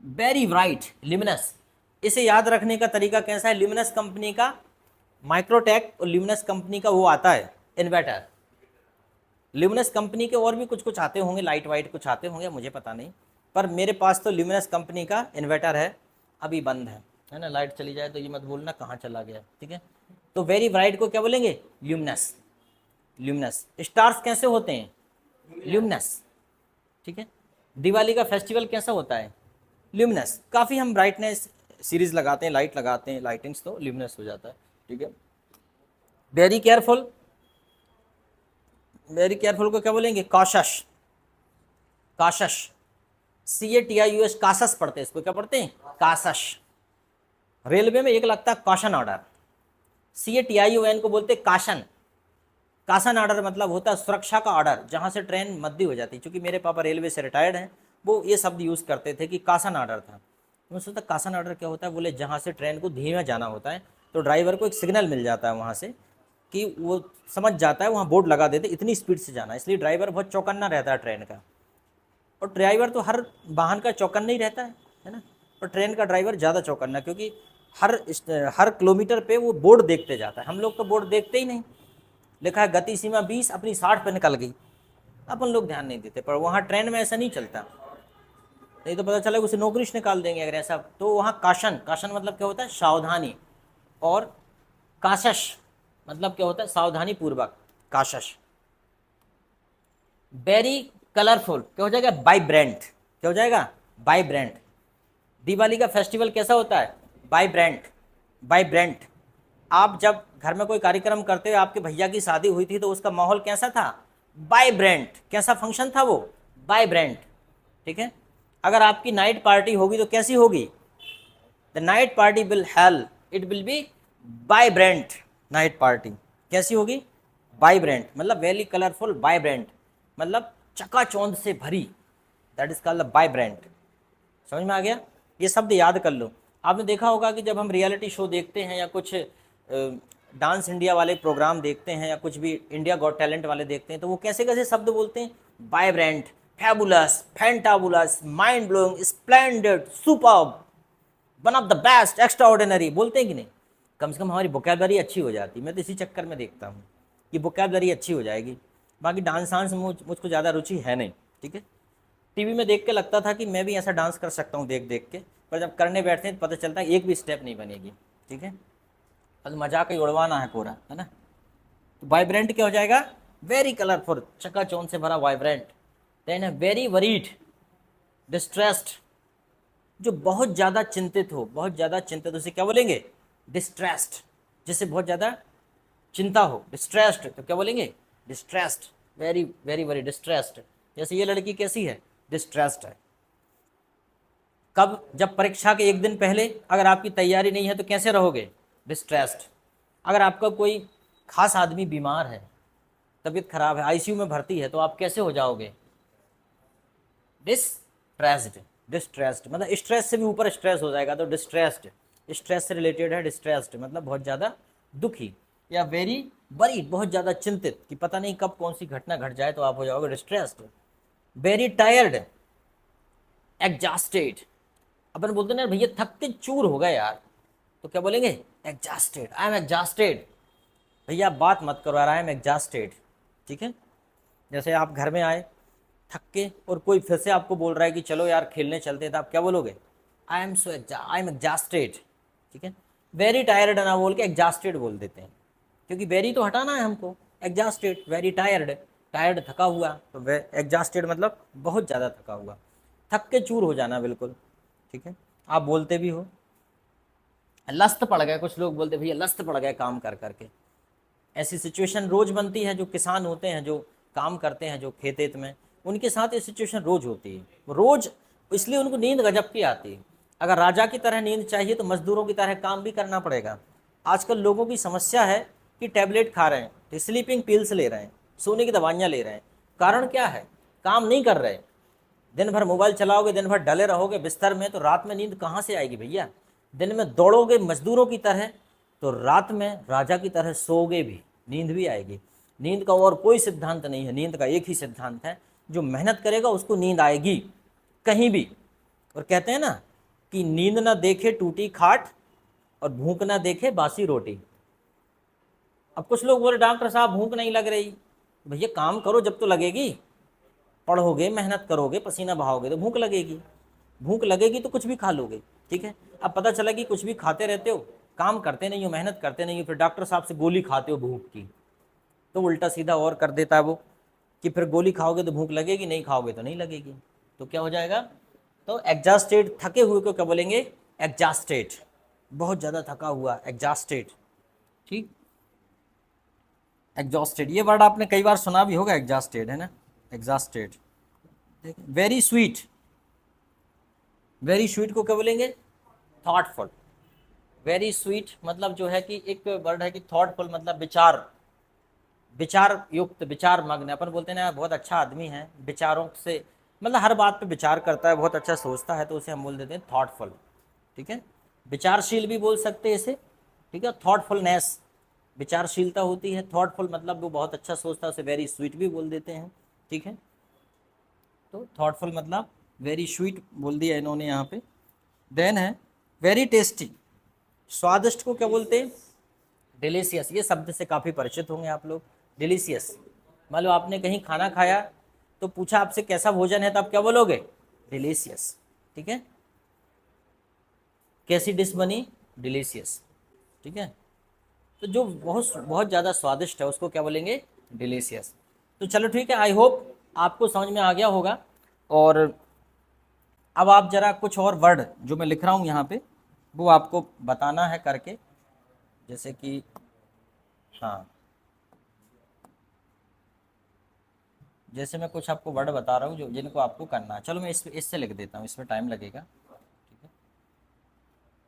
Very bright, luminous. इसे याद रखने का तरीका कैसा है? ल्यूमिनस कंपनी का माइक्रोटेक और ल्यूमिनस कंपनी का वो आता है इन्वर्टर। ल्यूमिनस कंपनी के और भी कुछ कुछ आते होंगे, लाइट वाइट कुछ आते होंगे, मुझे पता नहीं, पर मेरे पास तो ल्यूमिनस कंपनी का इन्वर्टर है। अभी बंद है ना, लाइट चली जाए तो ये मत बोलना कहाँ चला गया, ठीक है। तो वेरी ब्राइट को क्या बोलेंगे? ल्यूमिनस। ल्यूमिनस। स्टार्स कैसे होते हैं? ल्यूमिनस, ठीक है। दिवाली का फेस्टिवल कैसा होता है? ल्यूमिनस। काफ़ी हम ब्राइटनेस सीरीज लगाते हैं, लाइट लगाते हैं, लाइटिंग्स तो ल्यूमिनस हो जाता है, ठीक है। वेरी केयरफुल, वेरी केयरफुल को क्या बोलेंगे? कॉशस। काशश, CATIUS, कासस पढ़ते हैं इसको, क्या पढ़ते हैं? कासश। रेलवे में एक लगता है कॉशन ऑर्डर, CATION को बोलते हैं काशन। कासन ऑर्डर मतलब होता है सुरक्षा का ऑर्डर, जहाँ से ट्रेन मद्दी हो जाती है। क्योंकि मेरे पापा रेलवे से रिटायर्ड हैं, वो ये शब्द यूज़ करते थे कि कासन ऑर्डर था। मैं सोचता कासन ऑर्डर क्या होता है? बोले जहाँ से ट्रेन को धीमे जाना होता है तो ड्राइवर को एक सिग्नल मिल जाता है वहाँ से कि वो समझ जाता है, वहाँ बोर्ड लगा देते इतनी स्पीड से जाना है, इसलिए ड्राइवर बहुत चौकन्ना रहता है ट्रेन का। और ड्राइवर तो हर वाहन का चौकन्ना ही रहता है ना। और ट्रेन का ड्राइवर ज़्यादा चौकन्ना, क्योंकि हर किलोमीटर पे वो बोर्ड देखते जाता है। हम लोग तो बोर्ड देखते ही नहीं, लिखा है गति सीमा 20, अपनी 60 पे निकल गई, अपन लोग ध्यान नहीं देते। पर वहाँ ट्रेन में ऐसा नहीं चलता, नहीं तो पता चला उसे नौकरी से निकाल देंगे अगर ऐसा। तो वहाँ काशन, काशन मतलब क्या होता है? सावधानी। और काशश मतलब क्या होता है? सावधानी पूर्वक, काशश। वेरी कलरफुल क्या हो जाएगा? वाइब्रेंट। क्या हो जाएगा? वाइब्रेंट। दिवाली का फेस्टिवल कैसा होता है? वाइब्रेंट। वाइब्रेंट। आप जब घर में कोई कार्यक्रम करते हो, आपके भैया की शादी हुई थी तो उसका माहौल कैसा था? वाइब्रेंट। कैसा फंक्शन था वो? वाइब्रेंट, ठीक है। अगर आपकी नाइट पार्टी होगी तो कैसी होगी? The night party will hello, it will be vibrant. Night party कैसी होगी? वाइब्रेंट, मतलब वेरी कलरफुल, वाइब्रेंट मतलब चकाचौंध से भरी, that is called the vibrant. समझ में आ गया? ये शब्द याद कर लो। आपने देखा होगा कि जब हम रियलिटी शो देखते हैं या कुछ डांस इंडिया वाले प्रोग्राम देखते हैं या कुछ भी इंडिया गॉट टैलेंट वाले देखते हैं, तो वो कैसे कैसे शब्द बोलते हैं? Vibrant, fabulous, fantabulous, mind blowing, splendid, superb, one of the best, extra ordinary, बोलते हैं कि नहीं? कम से कम हमारी वोकैबलरी अच्छी हो जाती। मैं तो इसी चक्कर में देखता हूँ कि वोकैबलरी अच्छी हो जाएगी। बाकी डांस वांस मुझको ज़्यादा रुचि है नहीं, ठीक है। टीवी में देख के लगता था कि मैं भी ऐसा डांस कर सकता हूँ देख देख के, पर जब करने बैठते हैं तो पता चलता है एक भी स्टेप नहीं बनेगी, ठीक है। बस मजाक ही उड़वाना है पूरा, है ना। तो वाइब्रेंट क्या हो जाएगा? वेरी कलरफुल, चकाचौंध से भरा वाइब्रेंट। देन है वेरी वरीड, डिस्ट्रेस्ड, जो बहुत ज़्यादा चिंतित हो, बहुत ज़्यादा चिंतित, उसे क्या बोलेंगे? डिस्ट्रेस्ड। जिसे बहुत ज़्यादा चिंता हो, डिस्ट्रेस्ड, तो क्या बोलेंगे? Distressed. Very very very distressed. जैसे ये लड़की कैसी है? डिस्ट्रेस्ड है। कब? जब परीक्षा के एक दिन पहले अगर आपकी तैयारी नहीं है तो कैसे रहोगे? डिस्ट्रेस्ड। अगर आपका कोई खास आदमी बीमार है, तबीयत खराब है, आईसीयू में भर्ती है, तो आप कैसे हो जाओगे? डिस्ट्रेस्ड। डिस्ट्रेस्ड मतलब स्ट्रेस से भी ऊपर स्ट्रेस हो जाएगा, तो डिस्ट्रेस्ड। स्ट्रेस से रिलेटेड है डिस्ट्रेस्ड, मतलब बहुत ज़्यादा दुखी। या वेरी वरीड, बहुत ज़्यादा चिंतित कि पता नहीं कब कौन सी घटना घट जाए, तो आप हो जाओगे डिस्ट्रेस्ड। Very tired, exhausted. अपन बोलते ना भैया थक के चूर हो गए यार, तो क्या बोलेंगे? Exhausted, I am exhausted. भैया आप बात मत करो यार, आई एम एग्जॉस्टेड, ठीक है। जैसे आप घर में आए थक के और कोई फिर से आपको बोल रहा है कि चलो यार खेलने चलते हैं, तो आप क्या बोलोगे? आई एम एग्जॉस्टेड, ठीक है। वेरी टायर्ड ना बोल के एग्जॉस्टेड बोल देते हैं, क्योंकि वेरी तो हटाना है हमको। एग्जॉस्टेड, वेरी टायर्ड, टायर्ड थका हुआ, तो एग्जॉस्टेड मतलब बहुत ज़्यादा थका हुआ, थक के चूर हो जाना बिल्कुल, ठीक है। आप बोलते भी हो लस्त पड़ गए, कुछ लोग बोलते भैया लस्त पड़ गए काम कर करके। ऐसी सिचुएशन रोज बनती है। जो किसान होते हैं, जो काम करते हैं, जो खेत वेत में, उनके साथ ये सिचुएशन रोज होती है, रोज। इसलिए उनको नींद गजब की आती है। अगर राजा की तरह नींद चाहिए तो मजदूरों की तरह काम भी करना पड़ेगा। आजकल लोगों की समस्या है कि टैबलेट खा रहे हैं, स्लीपिंग पिल्स ले रहे हैं, सोने की दवाइयाँ ले रहे हैं। कारण क्या है? काम नहीं कर रहे। दिन भर मोबाइल चलाओगे, दिन भर डले रहोगे बिस्तर में, तो रात में नींद कहाँ से आएगी भैया? दिन में दौड़ोगे मजदूरों की तरह, तो रात में राजा की तरह सोओगे भी, नींद भी आएगी। नींद का और कोई सिद्धांत नहीं है, नींद का एक ही सिद्धांत है, जो मेहनत करेगा उसको नींद आएगी कहीं भी। और कहते हैं ना कि नींद ना देखे टूटी खाट और भूख ना देखे बासी रोटी। अब कुछ लोग बोले डॉक्टर साहब भूख नहीं लग रही। भैया काम करो जब तो लगेगी, पढ़ोगे मेहनत करोगे पसीना बहाओगे तो भूख लगेगी, भूख लगेगी तो कुछ भी खा लोगे। ठीक है, अब पता चला कि कुछ भी खाते रहते हो, काम करते नहीं हो, मेहनत करते नहीं हो, फिर डॉक्टर साहब से गोली खाते हो भूख की, तो उल्टा सीधा और कर देता है वो कि फिर गोली खाओगे तो भूख लगेगी, नहीं खाओगे तो नहीं लगेगी। तो क्या हो जाएगा, तो एग्जॉस्टेड, थके हुए को क्या बोलेंगे, एग्जॉस्टेड, बहुत ज़्यादा थका हुआ, एग्जॉस्टेड। ठीक, एग्जॉस्टेड ये वर्ड आपने कई बार सुना भी होगा, एग्जॉस्टेड, है ना, exhausted. Very sweet, very sweet को क्या बोलेंगे, थॉटफुल। वेरी स्वीट मतलब जो है कि एक वर्ड है कि थॉटफुल मतलब विचार, विचार युक्त, विचार मग्न। अपन बोलते हैं ना बहुत अच्छा आदमी है, विचारों से मतलब हर बात पे विचार करता है, बहुत अच्छा सोचता है, तो उसे हम बोल देते हैं थॉटफुल। ठीक है, विचारशील भी बोल सकते हैं इसे। ठीक है, थॉटफुलनेस विचारशीलता होती है, थॉटफुल मतलब वो बहुत अच्छा सोचता है, उसे वेरी स्वीट भी बोल देते हैं। ठीक है, तो थॉटफुल मतलब वेरी स्वीट बोल दिया इन्होंने यहाँ पे। देन है वेरी टेस्टी, स्वादिष्ट को क्या बोलते हैं, डिलीशियस। ये शब्द से काफ़ी परिचित होंगे आप लोग, डिलीशियस। मान लो आपने कहीं खाना खाया तो पूछा आपसे कैसा भोजन है, तो आप क्या बोलोगे, डिलीशियस। ठीक है, कैसी डिश बनी, डिलीशियस। ठीक है, तो जो बहुत बहुत ज़्यादा स्वादिष्ट है उसको क्या बोलेंगे, डिलीशियस। तो चलो ठीक है, आई होप आपको समझ में आ गया होगा। और अब आप जरा कुछ और वर्ड जो मैं लिख रहा हूँ यहाँ पे वो आपको बताना है करके, जैसे कि हाँ, जैसे मैं कुछ आपको वर्ड बता रहा हूँ जो जिनको आपको करना है। चलो मैं इससे लिख देता हूँ, इसमें टाइम लगेगा। ठीक है,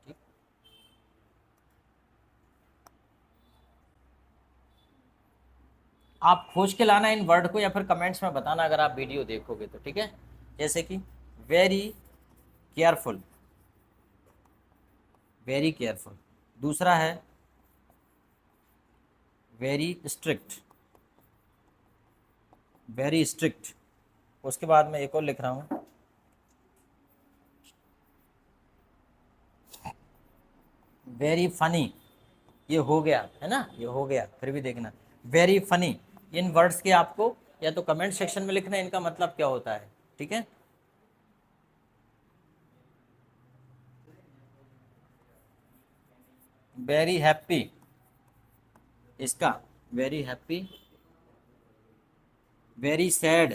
ठीक, आप खोज के लाना इन वर्ड को या फिर कमेंट्स में बताना अगर आप वीडियो देखोगे तो। ठीक है, जैसे कि वेरी केयरफुल, वेरी केयरफुल। दूसरा है वेरी स्ट्रिक्ट, वेरी स्ट्रिक्ट। उसके बाद मैं एक और लिख रहा हूँ, वेरी फनी। ये हो गया है ना, ये हो गया, फिर भी देखना वेरी फनी। इन वर्ड्स के आपको या तो कमेंट सेक्शन में लिखना है इनका मतलब क्या होता है। ठीक है, वेरी हैप्पी, इसका वेरी हैप्पी। वेरी सैड,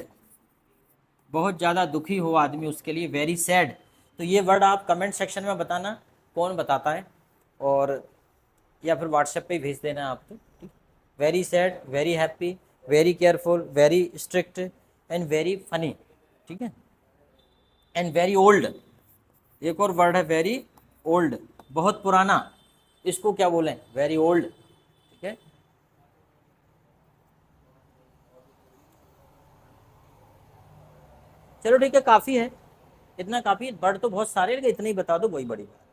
बहुत ज़्यादा दुखी हो आदमी उसके लिए वेरी सैड। तो ये वर्ड आप कमेंट सेक्शन में बताना कौन बताता है, और या फिर व्हाट्सएप पे भेज देना आप तो। ठीक, very sad, very happy, very careful, very strict and very funny. ठीक है, एंड वेरी ओल्ड, एक और वर्ड है वेरी ओल्ड, बहुत पुराना, इसको क्या बोलें, वेरी ओल्ड। ठीक है, चलो ठीक है, काफ़ी है, इतना काफ़ी है। वर्ड तो बहुत सारे, लेकिन इतने ही बता दो वही बड़ी बात।